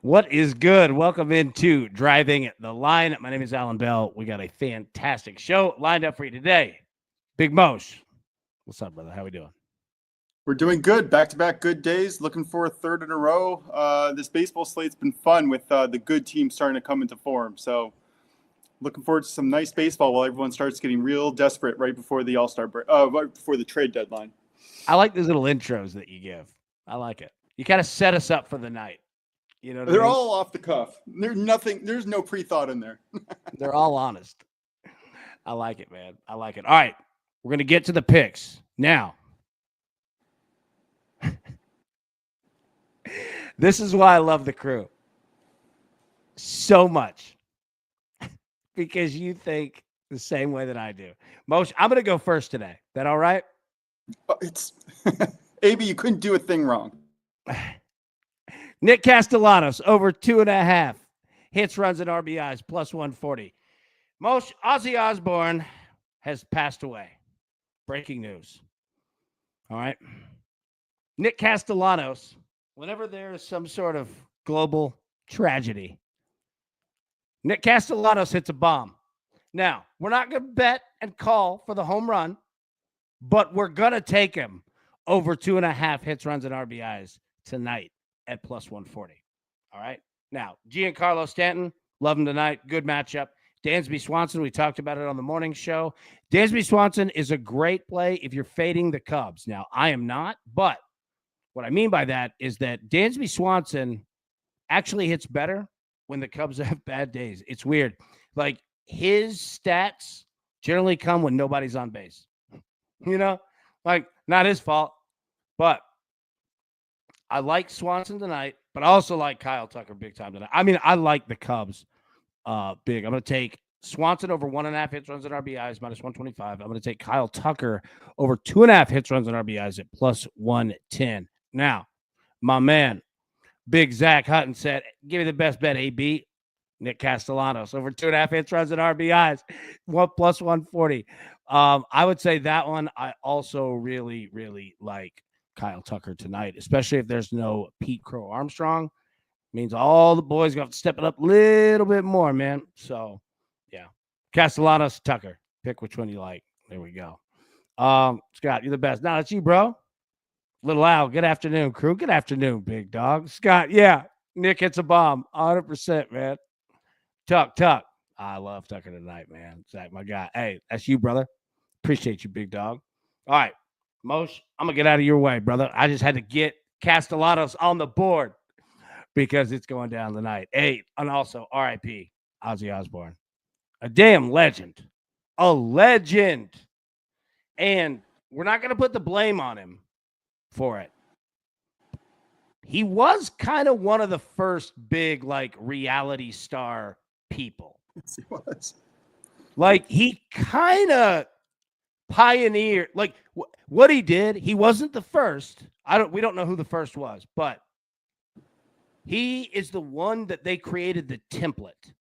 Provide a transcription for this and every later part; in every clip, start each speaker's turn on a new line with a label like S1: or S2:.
S1: What is good? Welcome into Driving the Line. My name is Alan Bell. We got a fantastic show lined up for you today. Big Mosh, what's up, brother? How we doing?
S2: We're doing good. Back-to-back good days. Looking for a third in a row. This baseball slate's been fun with the good teams starting to come into form. So looking forward to some nice baseball while everyone starts getting real desperate right before the All-Star break, right before the trade deadline.
S1: I like these little intros that you give. I like it. You kind of set us up for the night. You know what
S2: They're
S1: I mean?
S2: all off the cuff. There's no pre-thought in there.
S1: They're all honest. I like it, man. I like it. All right, we're going to get to the picks now. This is why I love the crew so much. Because you think the same way that I do. Mosh, I'm going to go first today. That all right?
S2: It's AB, you couldn't do a thing wrong.
S1: Nick Castellanos over 2.5 hits, runs, and RBIs plus 140. Mosh, Ozzy Osbourne has passed away. Breaking news. All right. Nick Castellanos, whenever there is some sort of global tragedy, Nick Castellanos hits a bomb. Now, we're not going to bet and call for the home run, but we're going to take him over 2.5 hits, runs, and RBIs tonight at plus 140. All right. Now, Giancarlo Stanton, love him tonight. Good matchup. Dansby Swanson, we talked about it on the morning show. Dansby Swanson is a great play if you're fading the Cubs. Now, I am not, but what I mean by that is that Dansby Swanson actually hits better when the Cubs have bad days. It's weird. Like, his stats generally come when nobody's on base. You know, like, not his fault, but I like Swanson tonight, but I also like Kyle Tucker big time tonight. I mean, I like the Cubs big. I'm going to take Swanson over 1.5 hits, runs, and RBIs minus 125. I'm going to take Kyle Tucker over 2.5 hits, runs, and RBIs at plus 110. Now, my man, Big Zach Hutton said, give me the best bet, AB. Nick Castellanos over 2.5 hits, runs, and RBIs, plus 140. I would say that one. I also really, really like Kyle Tucker tonight, especially if there's no Pete Crow Armstrong. Means all the boys got to step it up a little bit more, man. So, yeah. Castellanos, Tucker. Pick which one you like. There we go. Scott, you're the best. Now, that's you, bro. Little Al, good afternoon, crew. Good afternoon, big dog. Scott, yeah. Nick hits a bomb. 100%, man. Tuck. I love Tucker tonight, man. Zach, my guy. Hey, that's you, brother. Appreciate you, big dog. All right. Mosh, I'm going to get out of your way, brother. I just had to get Castellanos on the board because it's going down tonight. Hey, and also RIP, Ozzy Osbourne. A damn legend. A legend. And we're not going to put the blame on him for it. He was kind of one of the first big, like, reality star people.
S2: Yes, he was.
S1: Like, he kind of pioneered, like, what he did. He wasn't the first. We don't know who the first was, but he is the one that they created the template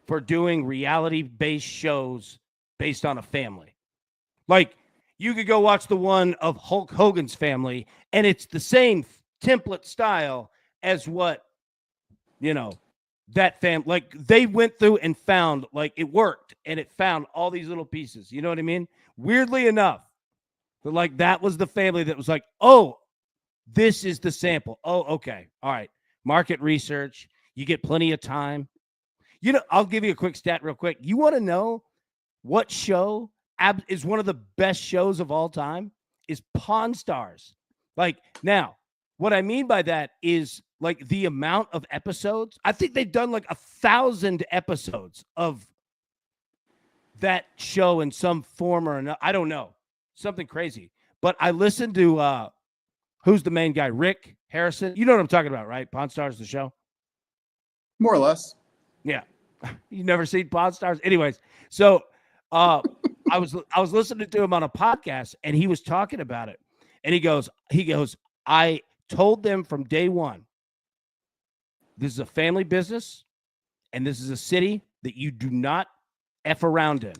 S1: for doing reality-based shows based on a family. Like, you could go watch the one of Hulk Hogan's family, and it's the same template style as what, that family, like, they went through and found, like, it worked, and it found all these little pieces. You know what I mean? Weirdly enough, but, like, that was the family that was like, oh, this is the sample. Oh, okay. All right. Market research. You get plenty of time. I'll give you a quick stat real quick. You want to know what show is one of the best shows of all time? Is Pawn Stars. Like, now, what I mean by that is, like, the amount of episodes. I think they've done like 1,000 episodes of that show in some form or another. I don't know. Something crazy. But I listened to who's the main guy? Rick Harrison. You know what I'm talking about, right? Pawn Stars, the show?
S2: More or less.
S1: Yeah. You never seen Pawn Stars? Anyways, so I was listening to him on a podcast, and he was talking about it. And he goes, I told them from day one, this is a family business, and this is a city that you do not F around in.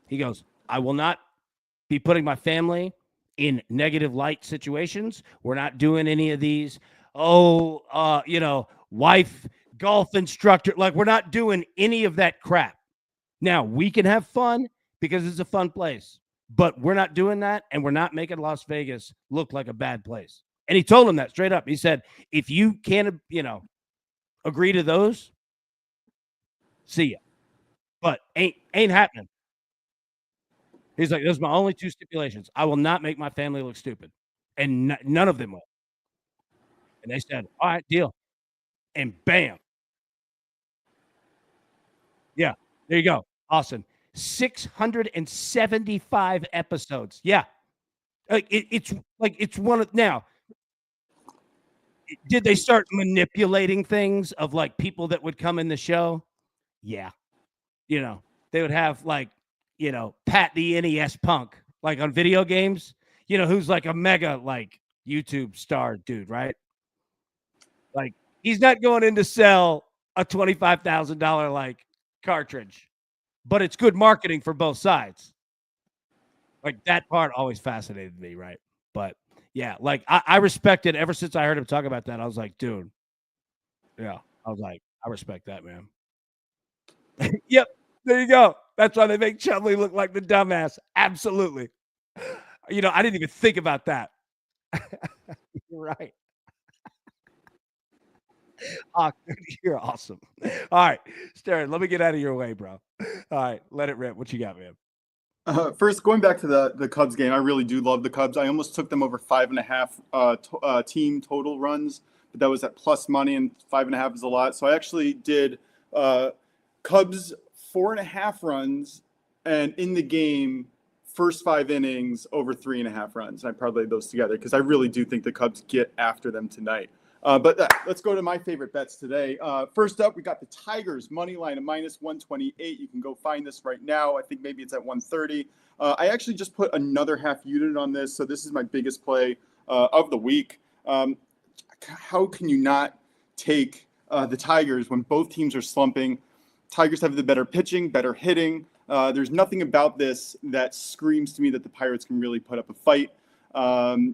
S1: He goes, I will not be putting my family in negative light situations. We're not doing any of these wife, golf instructor. Like, we're not doing any of that crap. Now, we can have fun because it's a fun place, but we're not doing that, and we're not making Las Vegas look like a bad place. And he told him that straight up. He said, if you can't, agree to those, see ya. But ain't happening. He's like, those are my only two stipulations. I will not make my family look stupid. And none of them will. And they said, all right, deal. And bam. Yeah, there you go. Awesome. 675 episodes. Yeah. It's one of now. Did they start manipulating things of like people that would come in the show? Yeah. They would have like, Pat the NES Punk, like on video games, who's like a mega like YouTube star dude, right? Like, he's not going in to sell a $25,000 like cartridge, but it's good marketing for both sides. Like, that part always fascinated me, right? But yeah, like I respect it ever since I heard him talk about that. I was like, dude, yeah. I was like, I respect that, man. Yep, there you go. That's why they make Chumley look like the dumbass. Absolutely. I didn't even think about that. You're right. Oh, you're awesome. All right, Stern, let me get out of your way, bro. All right, let it rip. What you got, man?
S2: First, going back to the Cubs game, I really do love the Cubs. I almost took them over 5.5 team total runs, but that was at plus money, and 5.5 is a lot. So I actually did Cubs 4.5 runs, and in the game, first 5 innings over 3.5 runs. I parlayed those together because I really do think the Cubs get after them tonight. But let's go to my favorite bets today. First up, we got the Tigers money line at minus 128. You can go find this right now. I think maybe it's at 130. I actually just put another half unit on this, so this is my biggest play of the week. How can you not take the Tigers when both teams are slumping? Tigers have the better pitching, better hitting. There's nothing about this that screams to me that the Pirates can really put up a fight.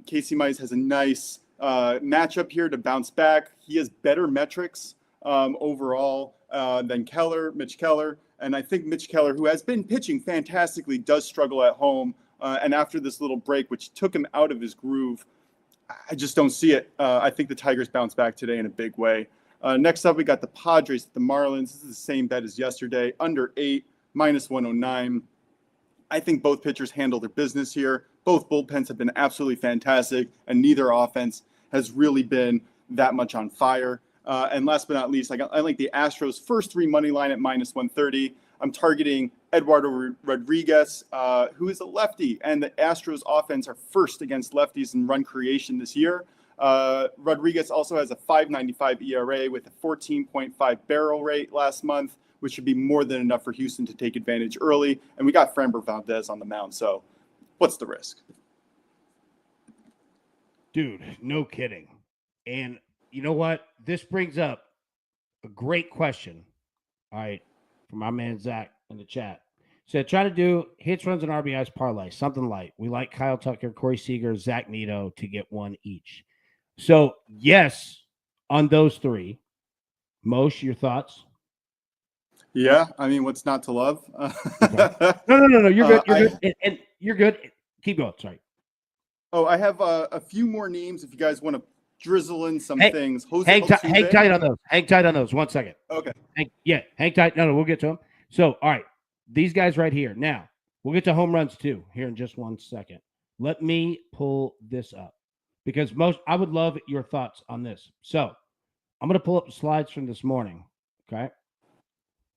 S2: Casey Mize has a nice matchup here to bounce back. He has better metrics overall than Mitch Keller. And I think Mitch Keller, who has been pitching fantastically, does struggle at home. And after this little break, which took him out of his groove, I just don't see it. I think the Tigers bounce back today in a big way. Next up, we got the Padres at the Marlins. This is the same bet as yesterday, under 8, minus 109. I think both pitchers handle their business here. Both bullpens have been absolutely fantastic, and neither offense has really been that much on fire. And last but not least, I like the Astros first 3 money line at minus 130. I'm targeting Eduardo Rodriguez, who is a lefty, and the Astros offense are first against lefties in run creation this year. Rodriguez also has a 5.95 ERA with a 14.5 barrel rate last month, which should be more than enough for Houston to take advantage early. And we got Framber Valdez on the mound, so what's the risk?
S1: Dude, no kidding. And you know what? This brings up a great question. All right, from my man Zach in the chat. Said, try to do hits, runs, and RBIs parlay, something light. We like Kyle Tucker, Corey Seager, Zach Neto to get one each. So, yes, on those 3. Moshe, your thoughts?
S2: Yeah, I mean, what's not to love?
S1: Okay. No. You're good. You're good. And you're good. Keep going. Sorry.
S2: Oh, I have a few more names if you guys want to drizzle in some things.
S1: Hang tight on those. Hang tight on those. 1 second.
S2: Okay.
S1: Hang tight. No, we'll get to them. So, all right, these guys right here. Now, we'll get to home runs too here in just 1 second. Let me pull this up because I would love your thoughts on this. So, I'm going to pull up the slides from this morning. Okay.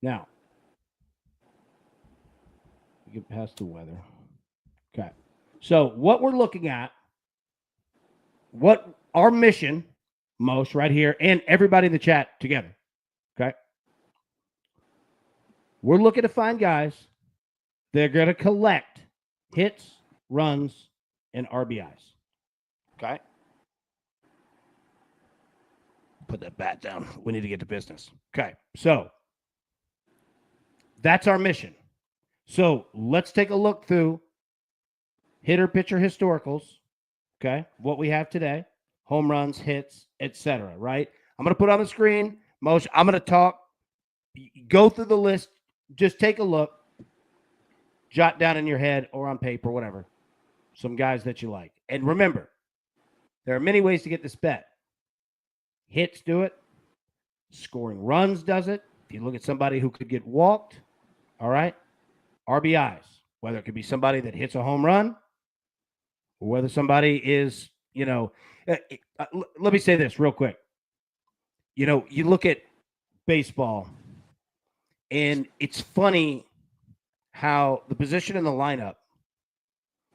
S1: Now, we get past the weather. Okay. So, what we're looking at, what our mission, Moshe, right here, and everybody in the chat together. Okay. We're looking to find guys that are going to collect hits, runs, and RBIs. Okay. Put that bat down. We need to get to business. Okay. So that's our mission. So let's take a look through hitter pitcher historicals. Okay. What we have today. home runs, hits, etc. Right? I'm going to put on the screen. Moshe, I'm going to talk. Go through the list. Just take a look. Jot down in your head or on paper, whatever, some guys that you like. And remember, there are many ways to get this bet. Hits do it. Scoring runs does it. If you look at somebody who could get walked, all right, RBIs, whether it could be somebody that hits a home run or whether somebody is, let me say this real quick. You look at baseball, and it's funny how the position in the lineup,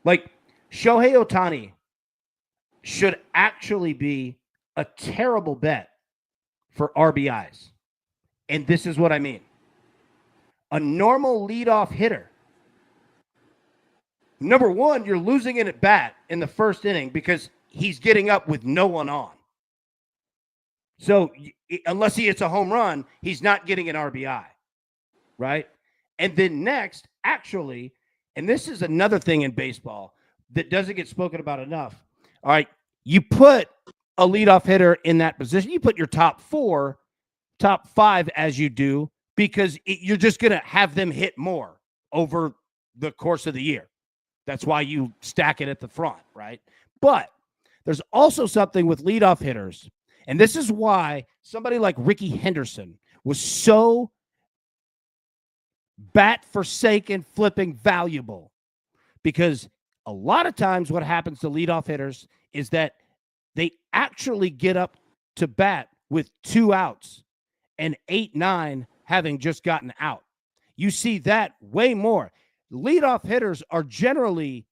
S1: like Shohei Ohtani should actually be a terrible bet for RBIs. And this is what I mean. A normal leadoff hitter, number one, you're losing an at bat in the first inning because he's getting up with no one on. So unless he hits a home run, he's not getting an RBI, right? And then next, actually, and this is another thing in baseball that doesn't get spoken about enough. All right, you put a leadoff hitter in that position. You put your top 4, top 5 as you do, because you're just going to have them hit more over the course of the year. That's why you stack it at the front, right? But there's also something with leadoff hitters, and this is why somebody like Ricky Henderson was so bat-forsaken, flipping valuable, because a lot of times what happens to leadoff hitters is that they actually get up to bat with 2 outs and 8-9 having just gotten out. You see that way more. Leadoff hitters are generally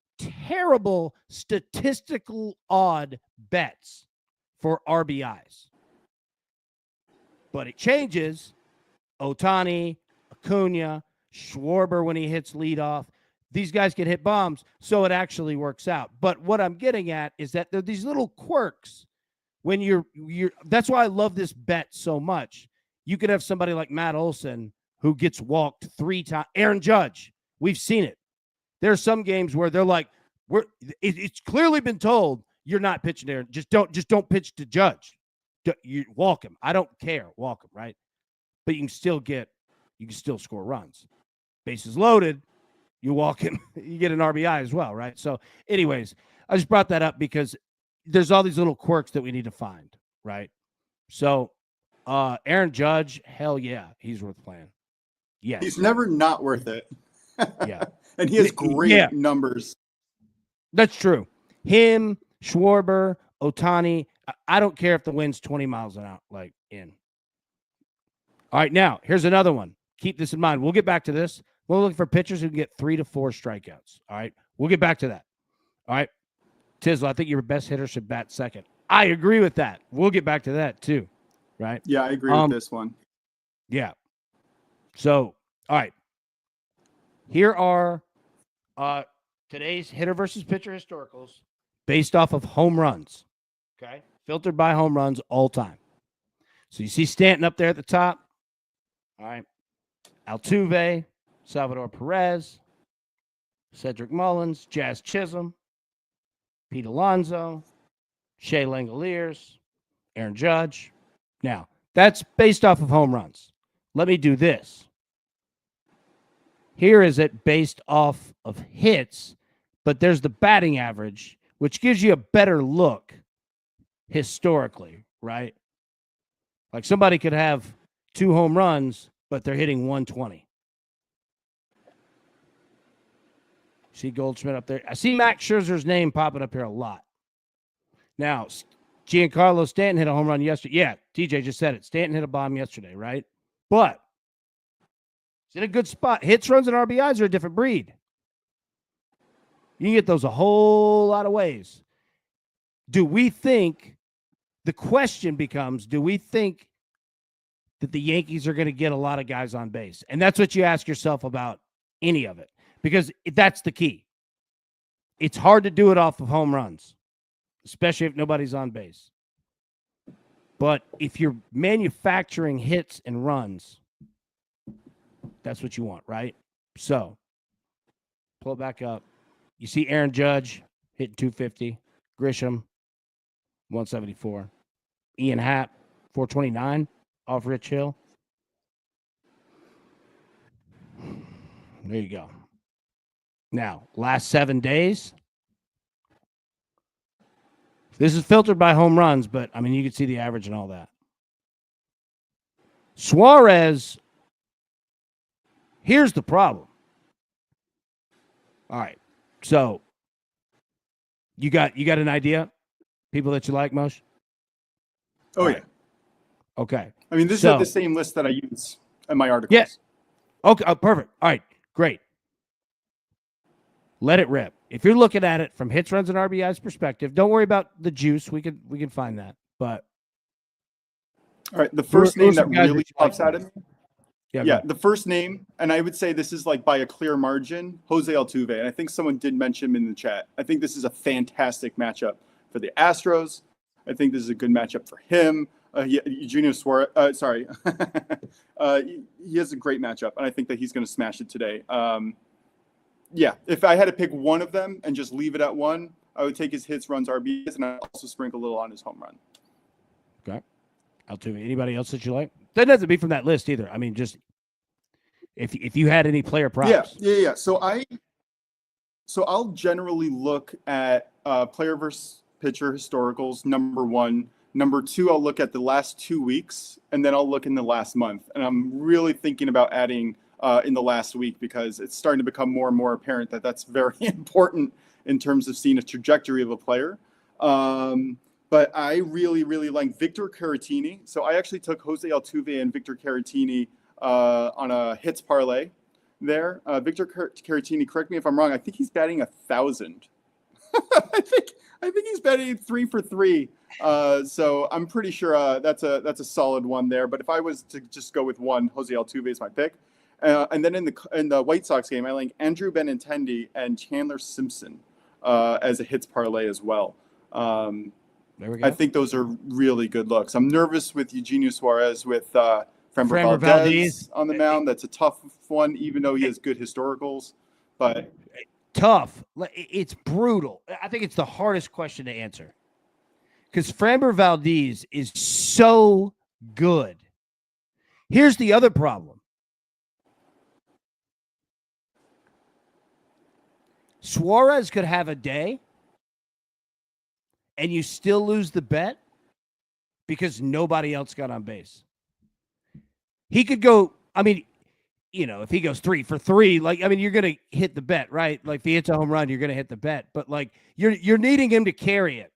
S1: terrible, statistical odd bets for RBIs. But it changes. Ohtani, Acuna, Schwarber when he hits leadoff. These guys can hit bombs, so it actually works out. But what I'm getting at is that there are these little quirks when you're that's why I love this bet so much. You could have somebody like Matt Olson who gets walked 3 times. Aaron Judge, we've seen it. There are some games where they're like, it's clearly been told you're not pitching there. Just don't pitch to Judge. You walk him. I don't care. Walk him, right? But you can still score runs. Bases loaded, you walk him, you get an RBI as well, right? So anyways, I just brought that up because there's all these little quirks that we need to find, right? So Aaron Judge, hell yeah, he's worth playing. Yes.
S2: He's never not worth it.
S1: Yeah.
S2: And he has great numbers.
S1: That's true. Him, Schwarber, Ohtani, I don't care if the wind's 20 miles an hour, like in. All right, now, here's another one. Keep this in mind. We'll get back to this. We're looking for pitchers who can get 3 to 4 strikeouts. All right, we'll get back to that. All right, Tizzle, I think your best hitter should bat second. I agree with that. We'll get back to that too, right?
S2: Yeah, I agree with this one.
S1: Yeah. So, all right. Here are today's hitter versus pitcher historicals based off of home runs. Okay, filtered by home runs all time. So you see Stanton up there at the top. All right. Altuve, Salvador Perez, Cedric Mullins, Jazz Chisholm, Pete Alonso, Shea Langoliers, Aaron Judge. Now, that's based off of home runs. Let me do this. Here is it based off of hits, but there's the batting average, which gives you a better look historically, right? Like somebody could have 2 home runs, but they're hitting 120. See Goldschmidt up there. I see Max Scherzer's name popping up here a lot. Now, Giancarlo Stanton hit a home run yesterday. Yeah, TJ just said it. Stanton hit a bomb yesterday, right? But it's in a good spot. Hits, runs, and RBIs are a different breed. You can get those a whole lot of ways. Do we think, the question becomes, do we think that the Yankees are going to get a lot of guys on base? And that's what you ask yourself about any of it, because that's the key. It's hard to do it off of home runs, especially if nobody's on base. But if you're manufacturing hits and runs, that's what you want, right? So, pull it back up. You see Aaron Judge hitting 250, Grisham, 174. Ian Happ, 429 off Rich Hill. There you go. Now, last 7 days. This is filtered by home runs, but, I mean, you can see the average and all that. Suarez, here's the problem. All right. So, you got an idea? People that you like, Moshe?
S2: Oh,
S1: all
S2: yeah.
S1: Right. Okay.
S2: I mean, this is the same list that I use in my articles.
S1: Yes. Yeah. Okay. Oh, perfect. All right. Great. Let it rip. If you're looking at it from hits, runs, and RBIs perspective, don't worry about the juice. We can find that. But
S2: all right, the first name that really pops out at me.
S1: Yeah,
S2: the first name, and I would say this is like by a clear margin, Jose Altuve. And I think someone did mention him in the chat. I think this is a fantastic matchup for the Astros. I think this is a good matchup for him. Eugenio Suarez, he has a great matchup, and I think that he's going to smash it today. Yeah, if I had to pick one of them and just leave it at one, I would take his hits, runs, RBIs, and I'd also sprinkle a little on his home run.
S1: Okay. Altuve. Anybody else that you like? That doesn't be from that list either. I mean, just if you had any player props.
S2: Yeah. So I'll generally look at player versus pitcher historicals, number one. Number two, I'll look at the last 2 weeks, and then I'll look in the last month. And I'm really thinking about adding in the last week because it's starting to become more and more apparent that that's very important in terms of seeing a trajectory of a player. But I really, really like Victor Caratini. So I actually took Jose Altuve and Victor Caratini on a hits parlay there. Victor Caratini, correct me if I'm wrong, I think he's batting 1,000. I think he's batting 3 for 3. So I'm pretty sure that's a solid one there. But if I was to just go with one, Jose Altuve is my pick. And then in the White Sox game, I like Andrew Benintendi and Chandler Simpson as a hits parlay as well.
S1: There we go.
S2: I think those are really good looks. I'm nervous with Eugenio Suarez with Framber Valdez on the mound. That's a tough one, even though he has good historicals. But
S1: tough. It's brutal. I think it's the hardest question to answer because Framber Valdez is so good. Here's the other problem. Suarez could have a day and you still lose the bet because nobody else got on base. He could go, I mean, if he goes 3 for 3, you're going to hit the bet, right? Like if he hits a home run, you're going to hit the bet. But you're needing him to carry it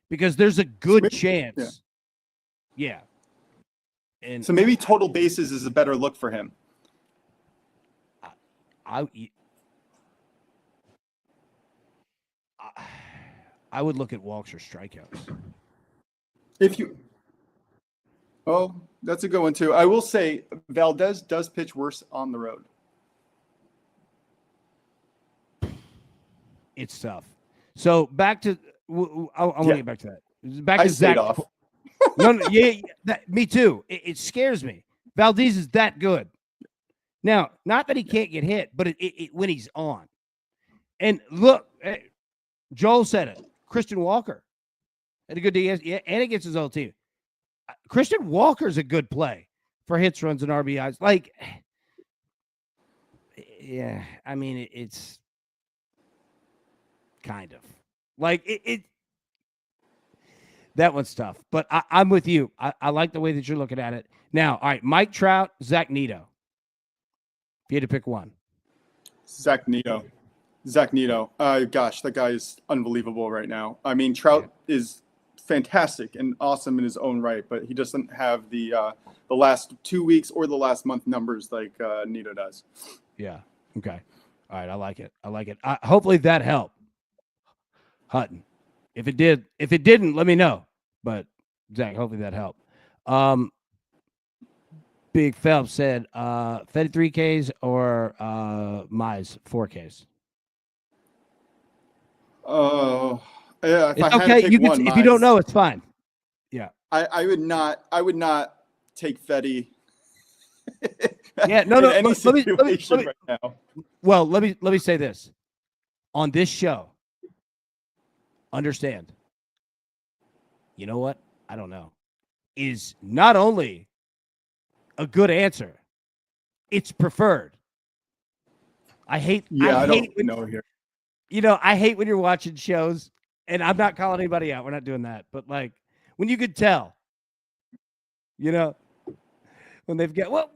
S1: because there's a good chance. Yeah. And
S2: so maybe total bases is a better look for him.
S1: I would look at walks or strikeouts.
S2: That's a good one too. I will say Valdez does pitch worse on the road.
S1: It's tough. So back to I want to get back to that. Back to Zach.
S2: Off.
S1: Me too. It scares me. Valdez is that good. Now, not that he can't get hit, but when he's on. And look, Joel said it. Christian Walker had a good day, and against his old team. Christian Walker's a good play for hits, runs, and RBIs. I mean, it's kind of that one's tough. But I'm with you. I like the way that you're looking at it. Now, all right, Mike Trout, Zach Neto. If you had to pick one.
S2: Zach Neto. Gosh, that guy is unbelievable right now. I mean, Trout is fantastic and awesome in his own right, but he doesn't have the last 2 weeks or the last month numbers like Neto does.
S1: Yeah. Okay. All right. I like it. Hopefully that helped, Hutton. If it didn't, let me know. But Zach, hopefully that helped. Big Phelps said, Fed 3Ks or Mize 4Ks.
S2: Oh, yeah.
S1: It's okay. If you don't know, it's fine. Yeah.
S2: I would not take Fetty.
S1: Yeah. No.
S2: Any situation right now.
S1: Well, let me say this. On this show, understand, you know what? I don't know. Is not only a good answer, it's preferred. I hate
S2: I don't
S1: when,
S2: know here.
S1: I hate when you're watching shows, and I'm not calling anybody out. We're not doing that. But like when you could tell, when they've got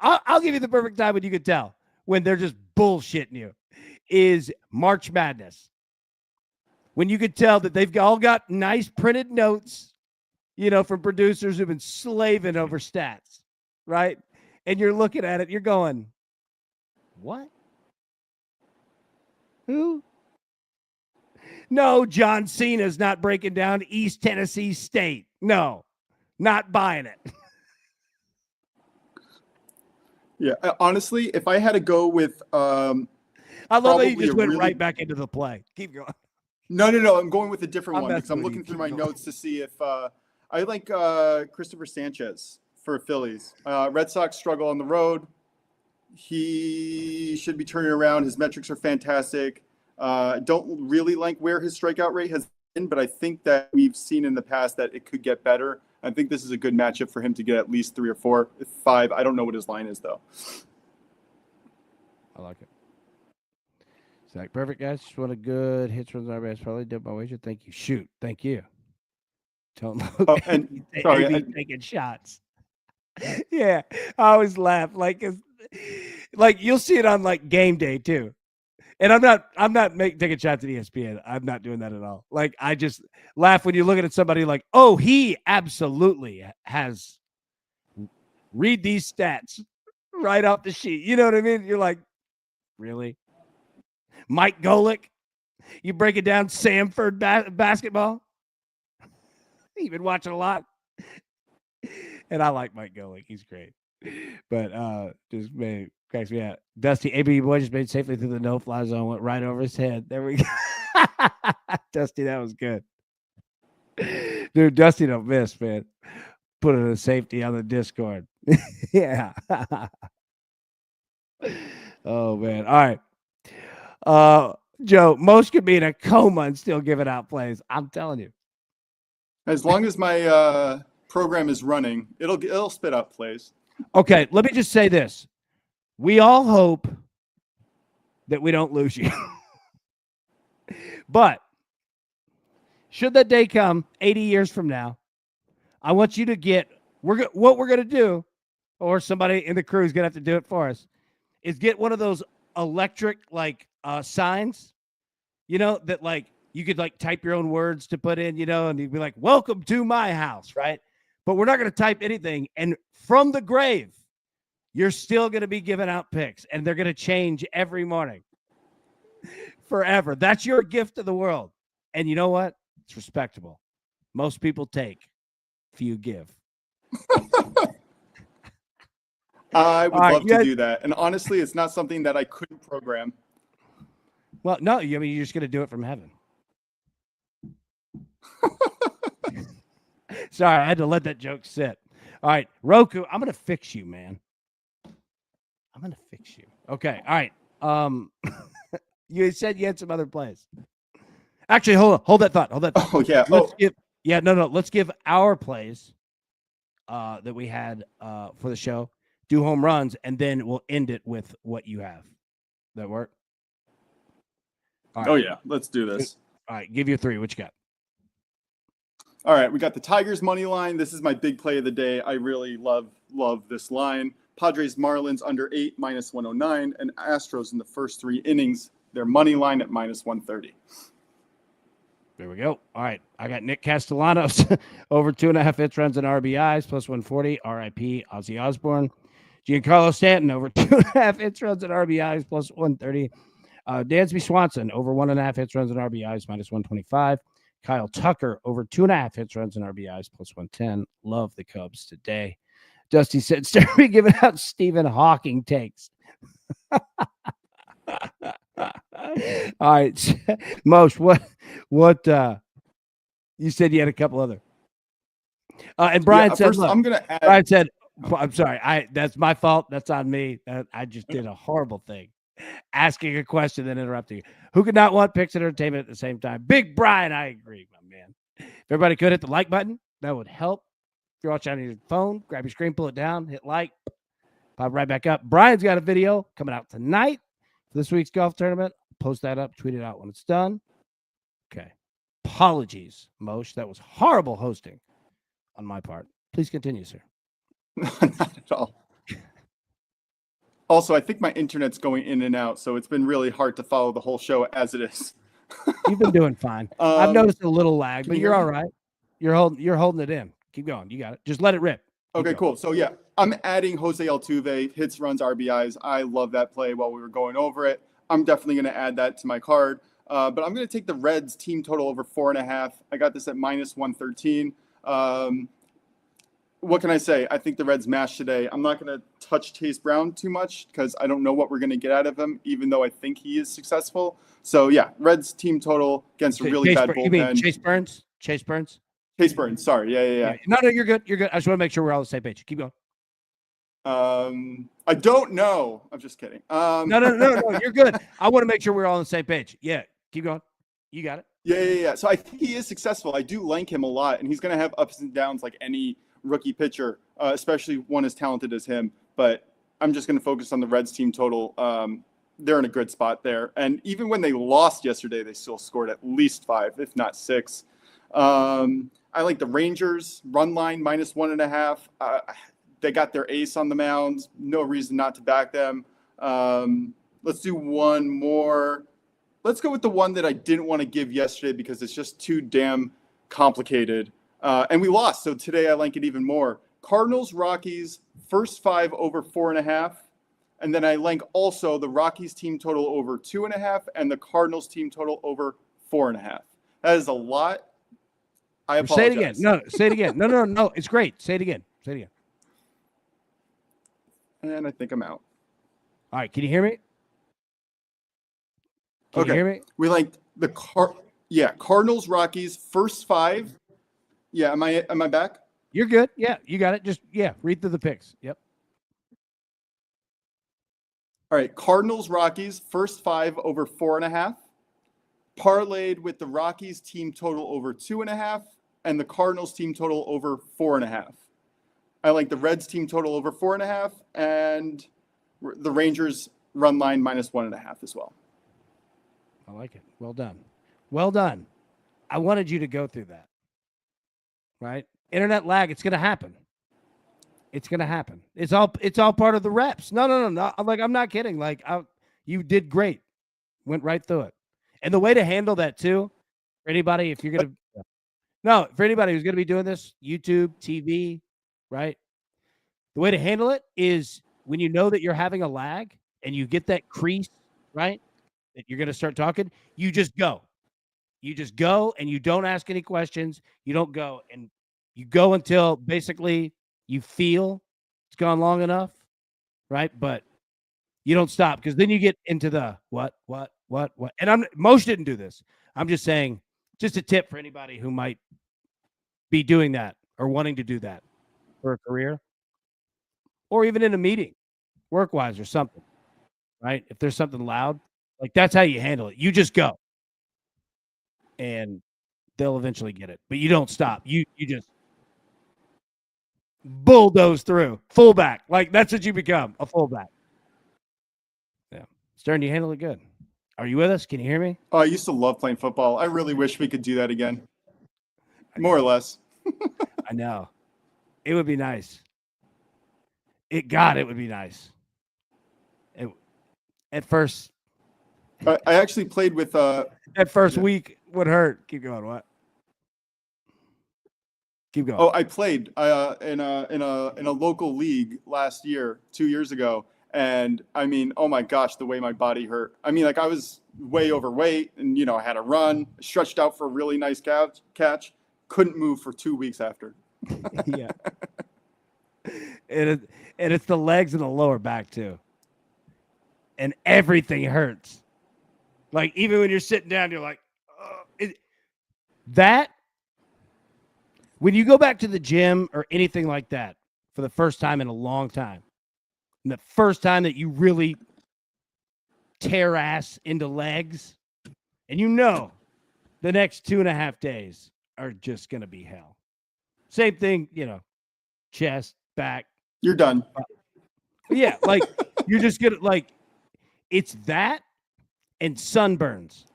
S1: I'll give you the perfect time when you could tell when they're just bullshitting you is March Madness. When you could tell that they've all got nice printed notes, from producers who've been slaving over stats, right? And you're looking at it, you're going, what? Who? No, John Cena's not breaking down East Tennessee State. No, not buying it.
S2: Yeah, honestly, if I had to go with,
S1: I love that you just went right back into the play. Keep going.
S2: No. I'm going with a different one because I'm looking through my notes to see if I like Christopher Sanchez for Phillies. Red Sox struggle on the road. He should be turning around. His metrics are fantastic. Don't really like where his strikeout rate has been, but I think that we've seen in the past that it could get better. I think this is a good matchup for him to get at least 3 or 4, 5. I don't know what his line is, though.
S1: I like it. Zach, perfect, guys. Just want a good hits, runs, RBIs. Probably did my wager. Thank you. Shoot. Thank you. Don't look.
S2: Oh, and sorry,
S1: taking shots. Yeah, I always laugh. Like you'll see it on like game day too. And I'm not taking shots at ESPN. I'm not doing that at all. Like I just laugh when you're looking at somebody like, oh, he absolutely has read these stats right off the sheet. You know what I mean? You're like, really? Mike Golick, you break it down, Samford basketball. You've been watching a lot. And I like Mike Golick. He's great. But just cracks me out. Dusty, AB boy just made safely through the no-fly zone, went right over his head. There we go. Dusty, that was good. Dude, Dusty don't miss, man. Put it a safety on the Discord. Yeah. Oh, man. All right. Joe, most could be in a coma and still giving out plays. I'm telling you.
S2: As long as my program is running, it'll spit out plays.
S1: Okay, let me just say this. We all hope that we don't lose you. But should that day come 80 years from now, I want you to get what we're going to do, or somebody in the crew is going to have to do it for us, is get one of those electric signs, that like you could like type your own words to put in, and you'd be like, welcome to my house, right? But we're not going to type anything. And from the grave, you're still going to be giving out picks, and they're going to change every morning forever. That's your gift to the world. And you know what? It's respectable. Most people take, few give.
S2: I would love to do that. And honestly, it's not something that I couldn't program.
S1: Well, no, you're just going to do it from heaven. Sorry, I had to let that joke sit. All right, Roku, I'm going to fix you, man. I'm going to fix you. Okay, all right. You said you had some other plays. Actually, hold that thought.
S2: Oh, yeah.
S1: Let's give our plays that we had for the show. Do home runs, and then we'll end it with what you have. That work?
S2: All right. Oh, yeah. Let's do this.
S1: All right. Give you 3. What you got?
S2: All right. We got the Tigers money line. This is my big play of the day. I really love this line. Padres Marlins under 8, -109, and Astros in the first 3 innings. Their money line at -130.
S1: There we go. All right. I got Nick Castellanos over 2.5 hits, runs, and RBIs, +140. RIP Ozzy Osbourne. Giancarlo Stanton over 2.5 hits, runs, and RBIs, +130. Dansby Swanson over 1.5 hits, runs, and RBIs, -125. Kyle Tucker over 2.5 hits, runs, and RBIs, +110. Love the Cubs today. Dusty said, start me giving out Stephen Hawking takes. All right. Most, what you said you had a couple other. And Brian said,
S2: first, look, I'm going to add.
S1: Brian said, I'm sorry. That's my fault. That's on me. I just did a horrible thing. Asking a question, then interrupting you. Who could not want picks and entertainment at the same time? Big Brian, I agree, my man. If everybody could hit the like button, that would help. If you're watching on your phone, grab your screen, pull it down, hit like, pop right back up. Brian's got a video coming out tonight for this week's golf tournament. Post that up, tweet it out when it's done. Okay. Apologies, Moshe. That was horrible hosting on my part. Please continue, sir.
S2: Not at all. Also, I think my internet's going in and out, so it's been really hard to follow the whole show as it is.
S1: You've been doing fine. I've noticed a little lag, but you're all right. You're holding it in. Keep going. You got it. Just let it rip.
S2: Okay, cool. So yeah, I'm adding Jose Altuve, hits, runs, RBIs. I love that play while we were going over it. I'm definitely going to add that to my card. But I'm going to take the Reds team total over 4.5. I got this at -113. What can I say? I think the Reds mashed today. I'm not going to touch Chase Brown too much because I don't know what we're going to get out of him, even though I think he is successful. So yeah, Reds team total against a really bad bullpen.
S1: You mean Chase Burns? Chase Burns?
S2: Chase Burns. Sorry. Yeah.
S1: No, you're good. You're good. I just want to make sure we're all on the same page. Keep going.
S2: I don't know. I'm just kidding.
S1: No. You're good. I want to make sure we're all on the same page. Yeah. Keep going. You got it.
S2: Yeah. So I think he is successful. I do like him a lot, and he's going to have ups and downs like any rookie pitcher, especially one as talented as him. But I'm just going to focus on the Reds team total. They're in a good spot there. And even when they lost yesterday, they still scored at least 5, if not 6. I like the Rangers run line -1.5. They got their ace on the mound. No reason not to back them. Let's do one more. Let's go with the one that I didn't want to give yesterday because it's just too damn complicated. And we lost, so today I like it even more. Cardinals, Rockies, first 5 over 4.5. And then I like also the Rockies team total over 2.5 and the Cardinals team total over 4.5. That is a lot. I apologize.
S1: Say it again. No, say it again. No. It's great. Say it again.
S2: And I think I'm out.
S1: All right. Can you hear me? Can you hear me?
S2: We like the Cardinals, Rockies, first 5. Yeah, am I back?
S1: You're good. Yeah, you got it. Just read through the picks. Yep.
S2: All right, Cardinals, Rockies, first 5 over 4.5. Parlayed with the Rockies team total over 2.5 and the Cardinals team total over 4.5. I like the Reds team total over 4.5 and the Rangers run line -1.5 as well.
S1: I like it. Well done. I wanted you to go through that. Right? Internet lag. It's going to happen. It's all part of the reps. No. Like, I'm not kidding. Like, you did great. Went right through it. And the way to handle that too, for anybody, if you're going to, for anybody who's going to be doing this, YouTube, TV, right? The way to handle it is when you know that you're having a lag and you get that crease, right? That you're going to start talking, you just go. You just go and you don't ask any questions. You don't go, and you go until basically you feel it's gone long enough, right? But you don't stop because then you get into the what. And Moshe didn't do this. I'm just saying, just a tip for anybody who might be doing that or wanting to do that for a career or even in a meeting, work-wise or something, right? If there's something loud, like that's how you handle it. You just go. And they'll eventually get it. But you don't stop. You just bulldoze through. Fullback. Like, that's what you become, a fullback. Yeah. Stern, you handle it good. Are you with us? Can you hear me?
S2: Oh, I used to love playing football. I really wish we could do that again. More or less.
S1: I know. It would be nice. It would be nice. At first.
S2: I actually played with
S1: that first week would hurt. Keep going. What? Keep going.
S2: Oh, I played in a local league last year, 2 years ago, and I mean, oh my gosh, the way my body hurt. I mean, like I was way overweight, and I had a run, stretched out for a really nice catch, couldn't move for 2 weeks after.
S1: Yeah. And it's the legs and the lower back too, and everything hurts. Like, even when you're sitting down, you're like, when you go back to the gym or anything like that for the first time in a long time, and the first time that you really tear ass into legs, and the next 2.5 days are just going to be hell. Same thing, chest, back.
S2: You're done.
S1: Yeah, like you're just going to like it's that and sunburns.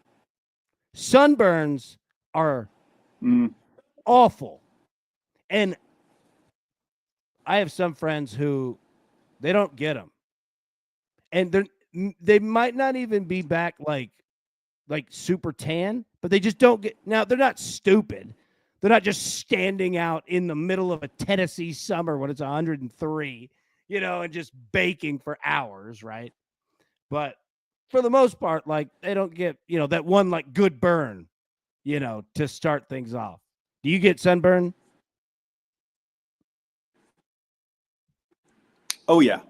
S1: Sunburns are awful. And I have some friends who they don't get them. And they might not even be back like super tan, but they just don't get. Now, they're not stupid. They're not just standing out in the middle of a Tennessee summer when it's 103, and just baking for hours, right? But for the most part, like they don't get, that one like good burn, to start things off. Do you get sunburn?
S2: Oh, yeah.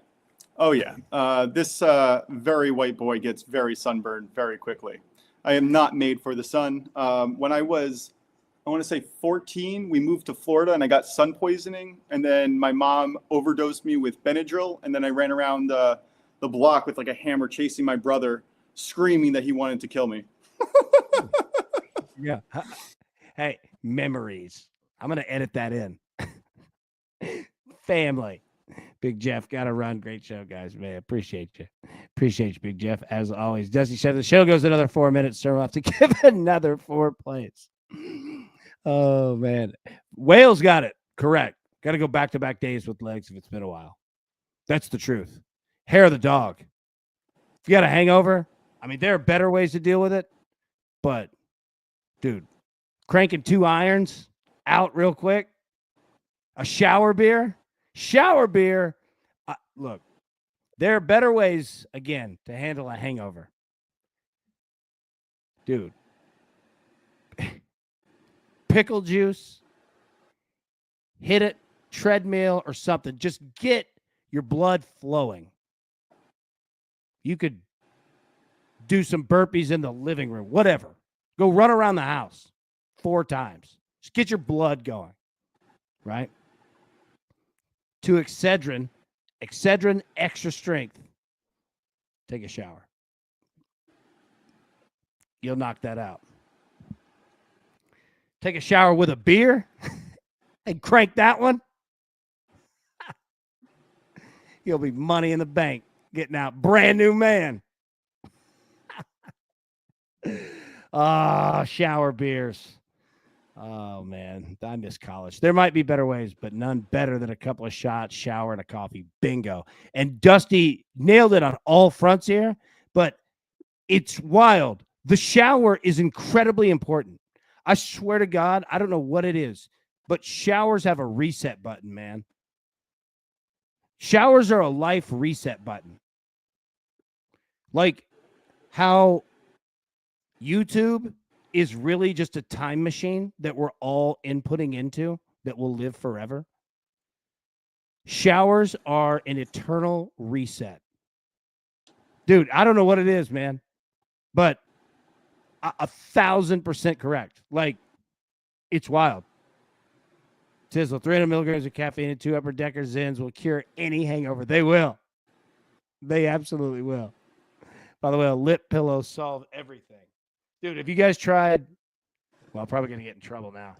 S2: This very white boy gets very sunburned very quickly. I am not made for the sun. When I was, I want to say 14, we moved to Florida and I got sun poisoning. And then my mom overdosed me with Benadryl. And then I ran around the block with like a hammer chasing my brother, screaming that he wanted to kill me.
S1: Yeah. Hey, memories. I'm going to edit that in. Family. Big Jeff, got to run. Great show, guys. Man, appreciate you. Appreciate you, Big Jeff, as always. Dusty said the show goes another 4 minutes, so we'll have to give another 4 plays. Oh, man. Wales got it. Correct. Got to go back-to-back days with legs if it's been a while. That's the truth. Hair of the dog. If you got a hangover, I mean, there are better ways to deal with it, but, dude, cranking 2 irons out real quick, a shower beer, look, there are better ways, again, to handle a hangover. Dude, pickle juice, hit it, treadmill or something. Just get your blood flowing. You could do some burpees in the living room, whatever. Go run around the house 4 times. Just get your blood going, right? To Excedrin extra strength. Take a shower. You'll knock that out. Take a shower with a beer and crank that one. You'll be money in the bank getting out. Brand new man. Shower beers. Oh, man. I miss college. There might be better ways, but none better than a couple of shots, shower, and a coffee. Bingo. And Dusty nailed it on all fronts here, but it's wild. The shower is incredibly important. I swear to God, I don't know what it is, but showers have a reset button, man. Showers are a life reset button. Like how YouTube is really just a time machine that we're all inputting into that will live forever. Showers are an eternal reset. Dude, I don't know what it is, man, but 1,000% correct. Like, it's wild. Tizzle, 300 milligrams of caffeine and 2 upper decker Zins will cure any hangover. They will. They absolutely will. By the way, a lip pillow solve everything. Dude, have you guys tried? Well, I'm probably going to get in trouble now.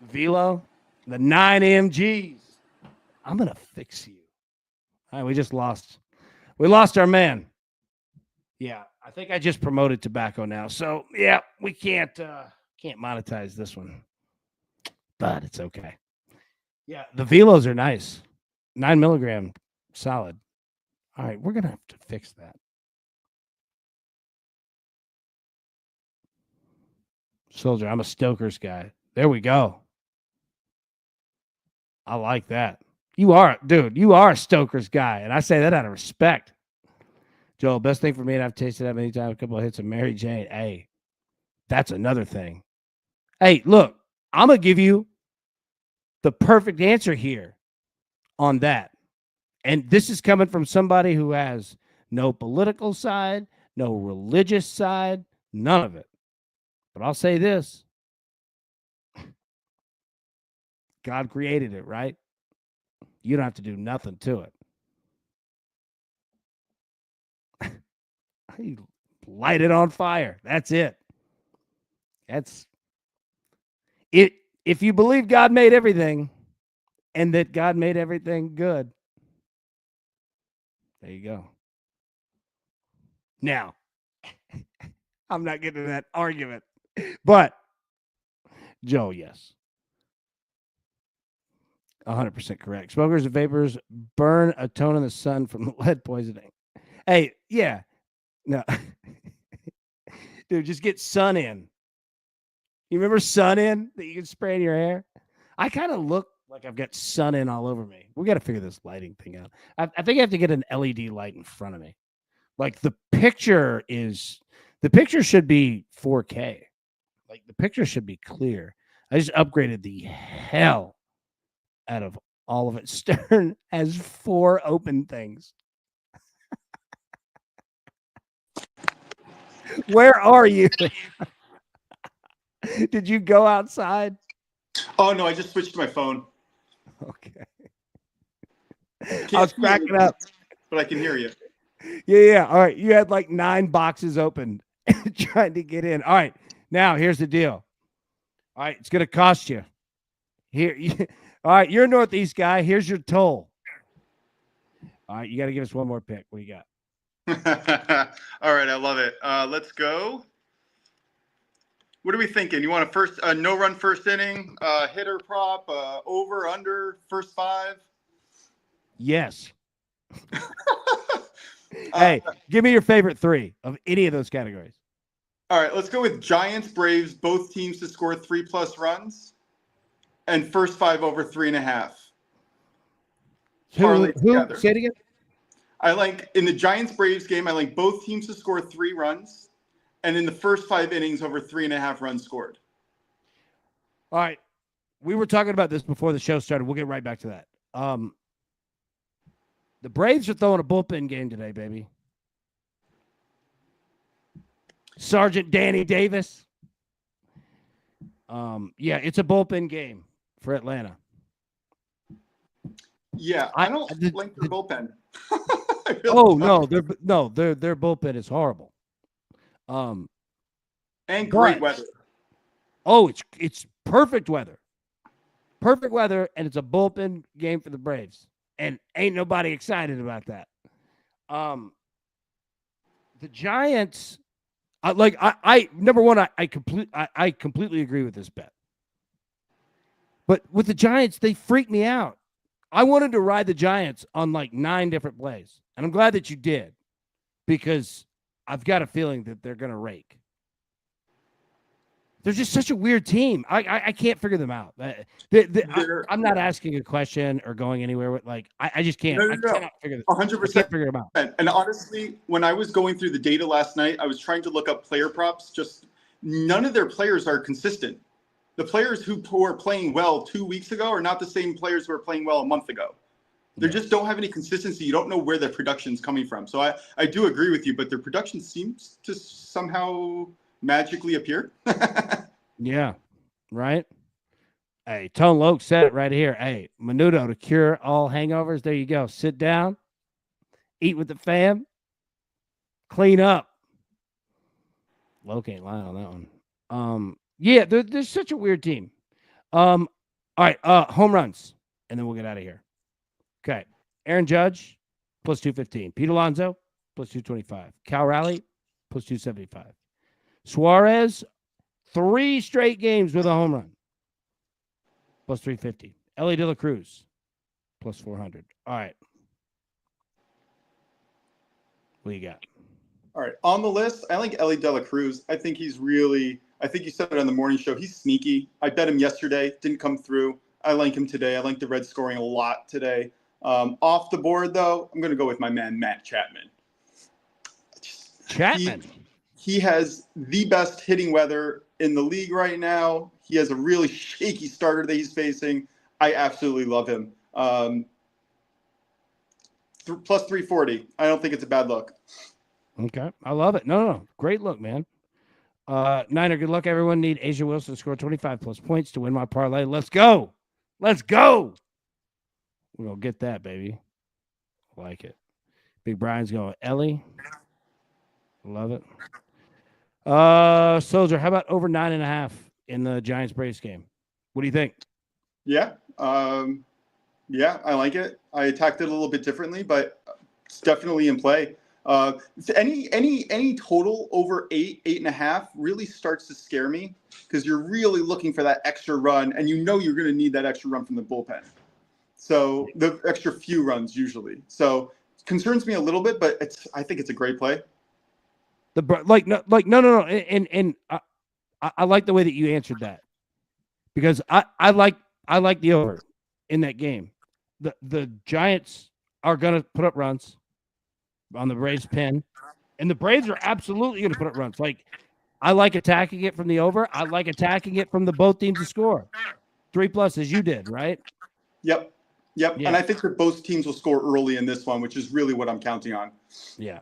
S1: Velo, the 9 MGs. I'm going to fix you. All right, we just lost. We lost our man. Yeah, I think I just promoted tobacco now. So, yeah, we can't monetize this one. But it's okay. Yeah, the Velos are nice. 9 milligram, solid. All right, we're going to have to fix that. Soldier, I'm a Stoker's guy. There we go. I like that. You are, dude, you are a Stoker's guy. And I say that out of respect. Joel, best thing for me, and I've tasted that many times, a couple of hits of Mary Jane. Hey, that's another thing. Hey, look, I'm going to give you the perfect answer here on that. And this is coming from somebody who has no political side, no religious side, none of it. But I'll say this. God created it, right? You don't have to do nothing to it. You light it on fire. That's it. if you believe God made everything and that God made everything good, there you go. Now, I'm not getting to that argument, but Joe, yes. 100% correct. Smokers and vapors burn a ton in the sun from lead poisoning. Hey, yeah. No. Dude, just get sun in. You remember sun in that you can spray in your hair? I kind of look like I've got sun in all over me. We got to figure this lighting thing out. I think I have to get an LED light in front of me. Like the picture should be 4K. Like the picture should be clear. I just upgraded the hell out of all of it. Stern has 4 open things. Where are you? Did you go outside?
S2: Oh no, I just switched to my phone.
S1: Okay. I was cracking up.
S2: But I can hear you.
S1: Yeah. All right. You had like 9 boxes open trying to get in. All right. Now here's the deal. All right. It's going to cost you. All right. You're a Northeast guy. Here's your toll. All right. You got to give us one more pick. What do you got?
S2: All right. I love it. Let's go. What are we thinking? You want a first no run first inning, hitter prop, over, under, first 5?
S1: Yes. Hey, give me your favorite 3 of any of those categories.
S2: All right, let's go with Giants, Braves, both teams to score 3+ runs, and first 5 over 3.5.
S1: Who? Say it again.
S2: I like in the Giants Braves game. I like both teams to score 3 runs, and in the first 5 innings over 3.5 runs scored.
S1: All right, we were talking about this before the show started. We'll get right back to that. The Braves are throwing a bullpen game today, baby. Sergeant Danny Davis. Yeah, it's a bullpen game for Atlanta.
S2: Yeah, I don't like their bullpen.
S1: Their bullpen is horrible.
S2: And great weather.
S1: Oh, it's perfect weather. Perfect weather, and it's a bullpen game for the Braves. And ain't nobody excited about that. The Giants, number one, I completely agree with this bet. But with the Giants, they freak me out. I wanted to ride the Giants on like 9 different plays, and I'm glad that you did, because I've got a feeling that they're going to rake. They're just such a weird team. I can't figure them out. I'm not asking a question or going anywhere with I just can't. I cannot figure them.
S2: 100%.
S1: Figure them out.
S2: And honestly, when I was going through the data last night, I was trying to look up player props. Just none of their players are consistent. The players who are playing well 2 weeks ago are not the same players who are playing well a month ago. They just don't have any consistency. You don't know where their production is coming from. So I do agree with you, but their production seems to somehow magically appear.
S1: Yeah, right. Hey, Tone Loke said it right here. Hey, Menudo to cure all hangovers. There you go. Sit down, eat with the fam, clean up. Loke ain't lying on that one. Yeah, they're such a weird team. All right, home runs, and then we'll get out of here. Okay, Aaron Judge plus 215. Pete Alonso plus 225. Cal Raleigh plus 275. Suarez, 3 straight games with a home run plus 350. Ellie De La Cruz plus 400. All right. What do you got?
S2: All right. On the list, I like Ellie De La Cruz. I think you said it on the morning show. He's sneaky. I bet him yesterday. Didn't come through. I like him today. I like the Reds scoring a lot today. Off the board, though, I'm going to go with my man, Matt Chapman.
S1: Chapman.
S2: He has the best hitting weather in the league right now. He has a really shaky starter that he's facing. I absolutely love him. Plus 340. I don't think it's a bad look.
S1: Okay. I love it. No. Great look, man. Niner, good luck, everyone. Need Asia Wilson to score 25 plus points to win my parlay. Let's go. Let's go. We're going to get that, baby. Like it. Big Brian's going, Ellie. Love it. Soldier, how about over 9.5 in the Giants Braves game? What do you think?
S2: Yeah. Yeah, I like it. I attacked it a little bit differently, but it's definitely in play. Any total over 8.5 really starts to scare me because you're really looking for that extra run, and you know you're going to need that extra run from the bullpen. So the extra few runs usually. So it concerns me a little bit, but I think it's a great play.
S1: No. And I like the way that you answered that because I like the over in that game. The Giants are going to put up runs on the Braves pen, and the Braves are absolutely going to put up runs. Like, I like attacking it from the over. I like attacking it from the both teams to score 3+ as you did, right?
S2: Yep.
S1: Yeah.
S2: And I think that both teams will score early in this one, which is really what I'm counting on.
S1: Yeah.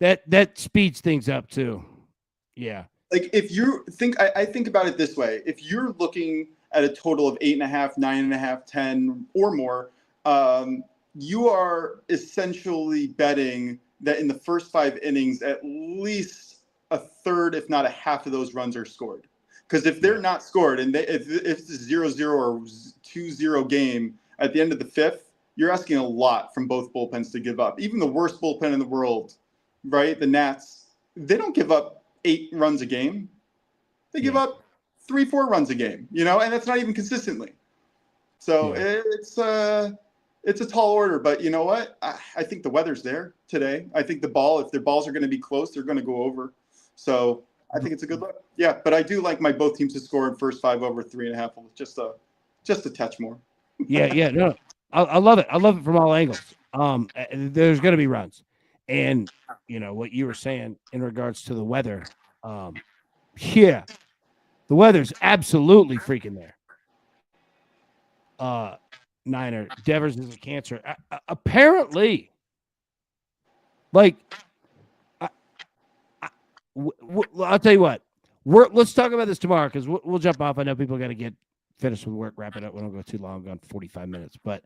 S1: That speeds things up too. Yeah.
S2: Like if you think, I think about it this way: if you're looking at a total of 8.5, 9.5, 10 or more, you are essentially betting that in the first 5 innings, at least a third, if not a half of those runs are scored. Because if they're not scored and if it's a 0-0 or 2-0 game at the end of the 5th, you're asking a lot from both bullpens to give up. Even the worst bullpen in the world, right? The Nats, they don't give up 8 runs a game. They give up 3-4 runs a game, and that's not even consistently. So it's a tall order, but you know what? I think the weather's there today. I think if their balls are going to be close, they're going to go over. So I think it's a good look. Yeah, but I do like my both teams to score in first 5 over 3.5, just a touch more.
S1: No, I love it. I love it from all angles. There's going to be runs, and what you were saying in regards to the weather. The weather's absolutely freaking there. Niner Devers is a cancer. Apparently, like, I'll tell you what. Let's talk about this tomorrow because we'll jump off. I know people got to get finished with work, wrap it up. We don't go too long, gone 45 minutes. But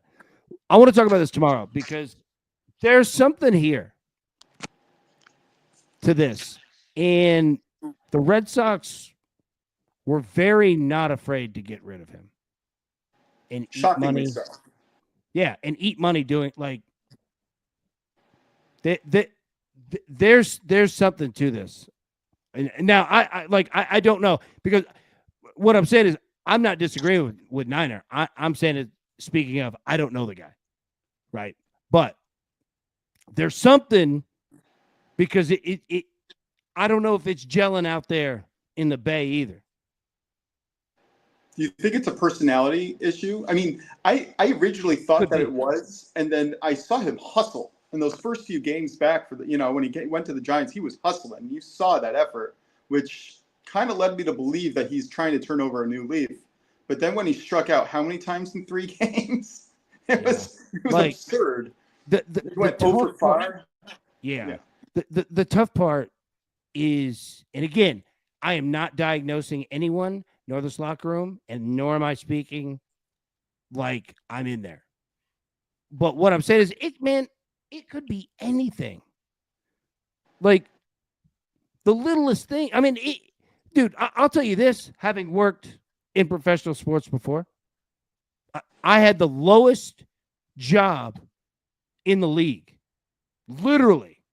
S1: I want to talk about this tomorrow because there's something here to this. And the Red Sox were very not afraid to get rid of him and eat money.
S2: So.
S1: Yeah, and eat money doing like there's something to this. And now I don't know because what I'm saying is I'm not disagreeing with Niner. I'm saying it. Speaking of, I don't know the guy, right? But there's something because it I don't know if it's gelling out there in the Bay either.
S2: Do you think it's a personality issue? I mean, I originally thought that it was, and then I saw him hustle in those first few games back for when he went to the Giants, he was hustling. You saw that effort, which kind of led me to believe that he's trying to turn over a new leaf. But then when he struck out how many times in 3 games? It was like, absurd.
S1: He
S2: went over far.
S1: Yeah. The tough part is, and again, I am not diagnosing anyone, nor this locker room, and nor am I speaking like I'm in there. But what I'm saying is, it could be anything. Like the littlest thing. I mean, dude, I'll tell you this, having worked in professional sports before, I had the lowest job in the league, literally,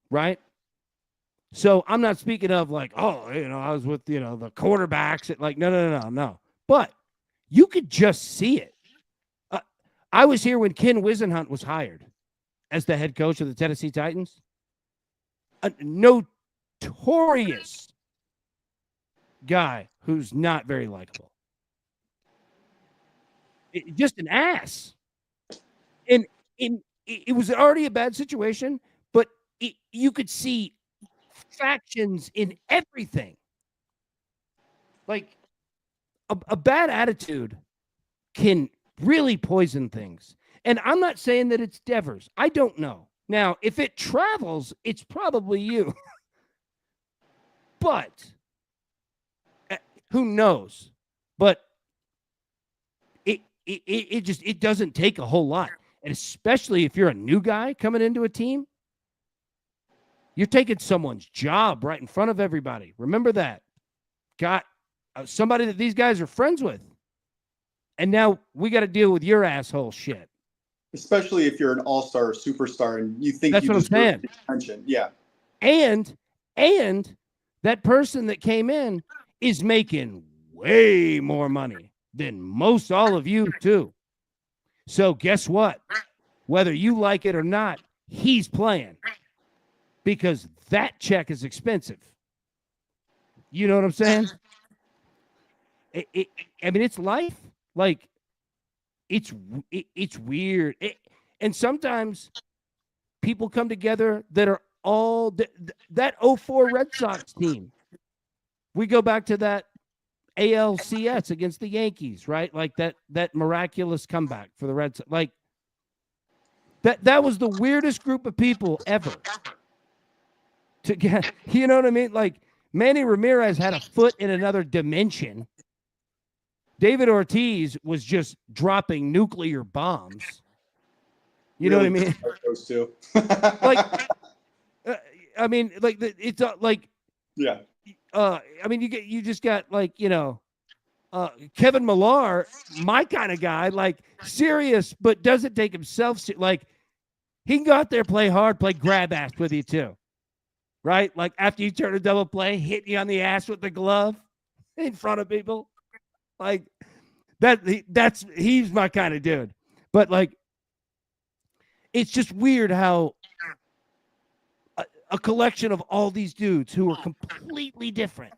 S1: right? So I'm not speaking of like, I was with, the quarterbacks at like, no. But you could just see it. I was here when Ken Wisenhunt was hired as the head coach of the Tennessee Titans. A notorious guy who's not very likable. Just an ass. And it was already a bad situation, but you could see factions in everything. Like a bad attitude can really poison things. And I'm not saying that it's Devers. I don't know. Now, if it travels, it's probably you. But who knows? But it doesn't take a whole lot. And especially if you're a new guy coming into a team, you're taking someone's job right in front of everybody. Remember that. somebody that these guys are friends with. And now we got to deal with your asshole shit.
S2: Especially if you're an all-star or superstar and you think
S1: That's
S2: you
S1: what I'm
S2: deserve
S1: saying.
S2: the attention. Yeah.
S1: And that person that came in is making way more money than most all of you too. So guess what? Whether you like it or not, he's playing because that check is expensive. You know what I'm saying? I mean, it's life. Like, it's weird. And sometimes people come together that are all that 04 Red Sox team. We go back to that ALCS against the Yankees, right? Like that miraculous comeback for the Red Sox. Like that was the weirdest group of people ever to get, you know what I mean? Like Manny Ramirez had a foot in another dimension. David Ortiz was just dropping nuclear bombs. You know what I mean?
S2: Those two.
S1: Like, I mean, like it's like,
S2: yeah.
S1: I mean, you just got like, Kevin Millar, my kind of guy, like serious, but doesn't take himself like he can go out there, play hard, play grab ass with you too, right? Like after you turn a double play, hit you on the ass with the glove in front of people, like that. He's my kind of dude. But like, it's just weird how a collection of all these dudes who are completely different,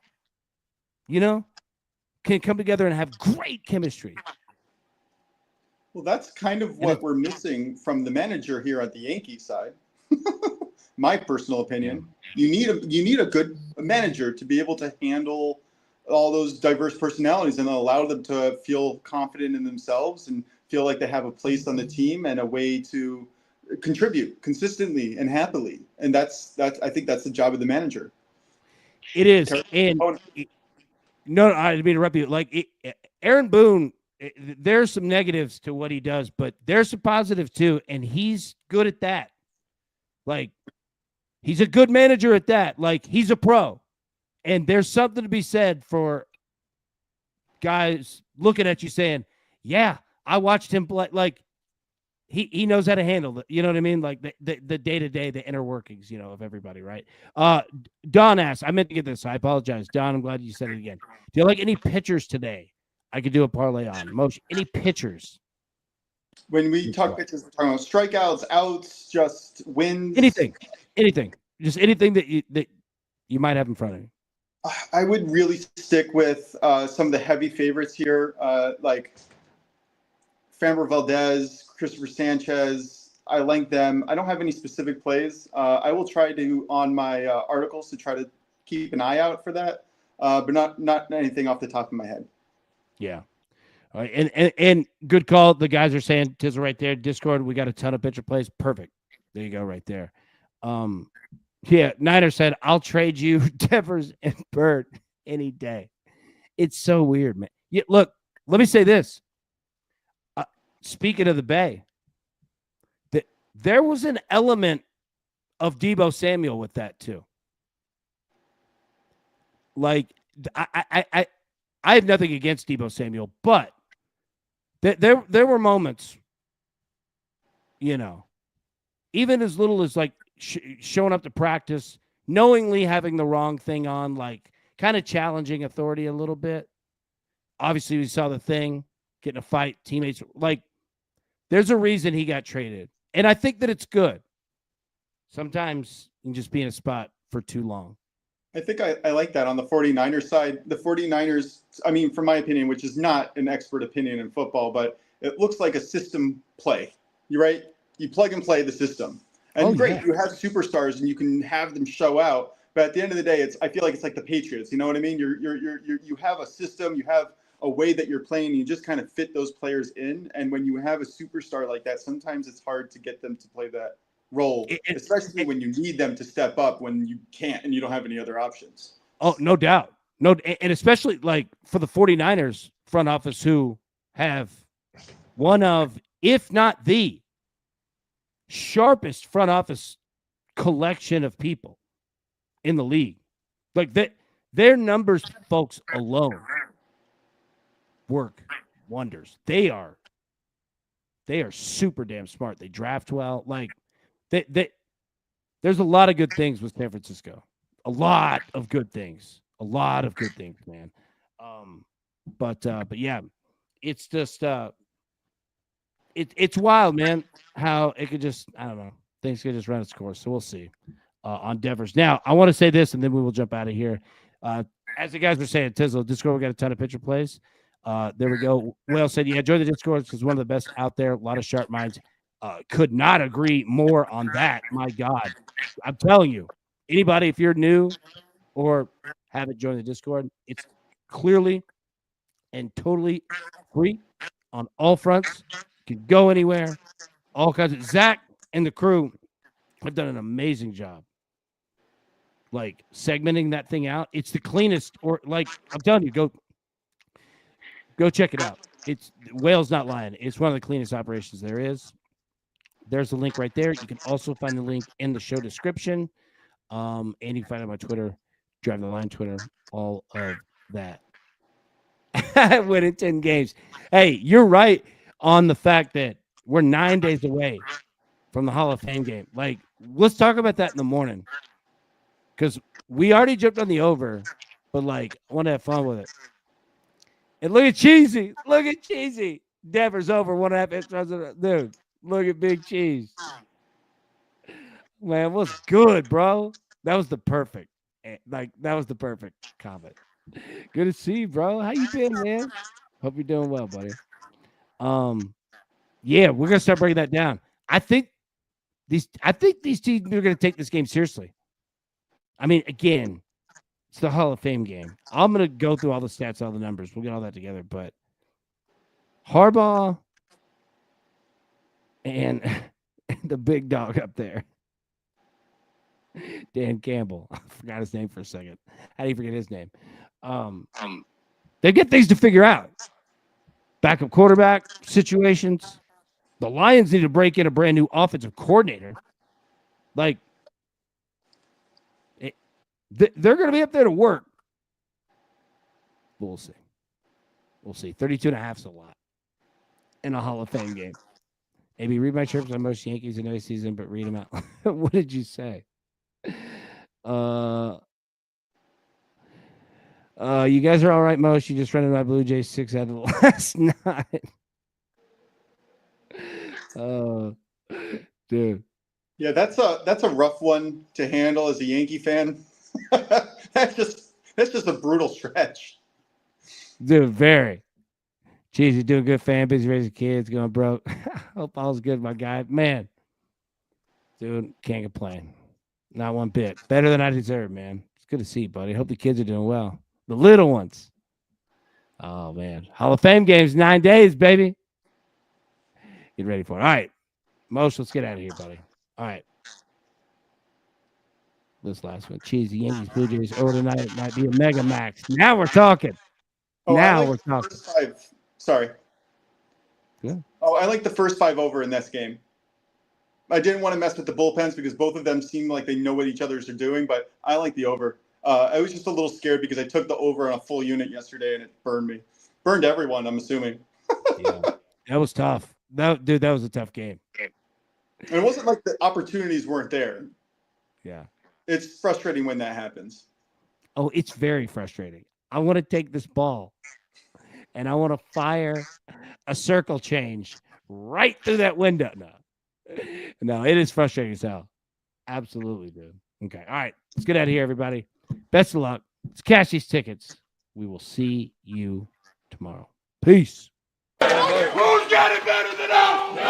S1: can come together and have great chemistry.
S2: Well, that's kind of what we're missing from the manager here at the Yankees side. My personal opinion. You need a good manager to be able to handle all those diverse personalities and allow them to feel confident in themselves and feel like they have a place on the team and a way to contribute consistently and happily. And that's I think that's the job of the manager.
S1: It is. And no, I didn't mean to interrupt you. Like Aaron Boone, there's some negatives to what he does, but there's some positive too, and he's good at that. Like he's a good manager at that. Like he's a pro, and there's something to be said for guys looking at you saying, "Yeah, I watched him play." Like he knows how to handle it. You know what I mean? Like the day-to-day, the inner workings, of everybody, right? Don asked, I meant to get this. I apologize. Don, I'm glad you said it again. Do you like any pitchers today? I could do a parlay on. Moshe, any pitchers?
S2: When we talk pitchers, we're talking about strikeouts, outs, just wins.
S1: Anything. Just anything that you might have in front of you.
S2: I would really stick with some of the heavy favorites here, like Framber Valdez, Christopher Sanchez. I like them. I don't have any specific plays. I will try to, on my articles, to try to keep an eye out for that, but not anything off the top of my head.
S1: Yeah. All right. And good call. The guys are saying, Tizzle right there, Discord, we got a ton of pitcher plays. Perfect. There you go right there. Yeah, Niner said, I'll trade you Devers and Bird any day. It's so weird, man. Yeah, look, let me say this. Speaking of the Bay, there was an element of Deebo Samuel with that too. Like, I have nothing against Deebo Samuel, but there were moments, even as little as like showing up to practice, knowingly having the wrong thing on, like kind of challenging authority a little bit. Obviously, we saw the thing, getting a fight, teammates. Like, there's a reason he got traded. And I think that it's good. Sometimes you can just be in a spot for too long.
S2: I think I like that on the 49ers side. The 49ers, I mean, from my opinion, which is not an expert opinion in football, but it looks like a system play. You're right. You plug and play the system. And great, yeah. You have superstars and you can have them show out. But at the end of the day, I feel like it's like the Patriots. You know what I mean? You have a system, you have a way that you're playing, you just kind of fit those players in. And when you have a superstar like that, sometimes it's hard to get them to play that role, especially when you need them to step up when you can't and you don't have any other options.
S1: Oh, no doubt. No, and especially like for the 49ers front office, who have one of, if not the sharpest front office collection of people in the league. Like that, their numbers, folks, alone work wonders. They are super damn smart. They draft well. Like there's a lot of good things with San Francisco. A lot of good things. A lot of good things, man. But yeah, it's just it's wild, man, how it could just, I don't know, things could just run its course. So we'll see on Devers. Now, I want to say this, and then we will jump out of here. As the guys were saying, Tizzle, Discord, we got a ton of pitcher plays. There we go. Whale said, yeah, join the Discord because one of the best out there. A lot of sharp minds. Could not agree more on that. My God. I'm telling you, anybody, if you're new or haven't joined the Discord, it's clearly and totally free on all fronts. You can go anywhere. All kinds of Zach and the crew have done an amazing job. Like segmenting that thing out. It's the cleanest, or like I'm telling you, go check it out. It's Whale's not lying. It's one of the cleanest operations there is. There's the link right there. You can also find the link in the show description. And you can find it on my Twitter, Driving the Line Twitter, all of that. Winning 10 games. Hey, you're right on the fact that we're 9 days away from the Hall of Fame game. Like, let's talk about that in the morning. Because we already jumped on the over, but like, I want to have fun with it. And look at Cheesy. Look at Cheesy. Devers over 1.5 inches. Dude, look at Big Cheese. Man, what's good, bro? That was the perfect. That was the perfect comment. Good to see you, bro. How you been, man? Hope you're doing well, buddy. Yeah, we're gonna start breaking that down. I think these teams are gonna take this game seriously. I mean, again, it's the Hall of Fame game. I'm gonna go through all the stats, all the numbers. We'll get all that together. But Harbaugh and the big dog up there, Dan Campbell. I forgot his name for a second. How do you forget his name? They get things to figure out. Backup quarterback situations. The Lions need to break in a brand new offensive coordinator. Like, they're going to be up there to work. But we'll see. We'll see. 32.5 is a lot in a Hall of Fame game. Maybe read my chirps on most Yankees in no season, but read them out. What did you say? You guys are all right, Most. You just running my Blue Jays 6 out of the last 9. Dude.
S2: Yeah, that's a rough one to handle as a Yankee fan. that's just a brutal stretch.
S1: Dude, very. Jeez, you're doing good, fan. Busy raising kids, going broke. Hope all's good, my guy. Man, dude, can't complain. Not one bit. Better than I deserve, man. It's good to see you, buddy. Hope the kids are doing well. The little ones. Oh, man. Hall of Fame games, 9 days, baby. Get ready for it. All right. Most, let's get out of here, buddy. All right. This last one. Cheesy Yankees, Blue Jays over tonight. It might be a mega max. Now we're talking. We're talking.
S2: Sorry.
S1: Yeah.
S2: Oh, I like the first 5 over in this game. I didn't want to mess with the bullpens because both of them seem like they know what each other's are doing, but I like the over. I was just a little scared because I took the over on a full unit yesterday and it burned me. Burned everyone, I'm assuming.
S1: Yeah. That was tough. That was a tough game.
S2: And it wasn't like the opportunities weren't there.
S1: Yeah.
S2: It's frustrating when that happens.
S1: Oh, it's very frustrating. I want to take this ball and I want to fire a circle change right through that window. No, it is frustrating as hell. Absolutely, dude. Okay. All right. Let's get out of here, everybody. Best of luck. Let's cash these tickets. We will see you tomorrow. Peace.
S3: Who's got it better than us? Nobody!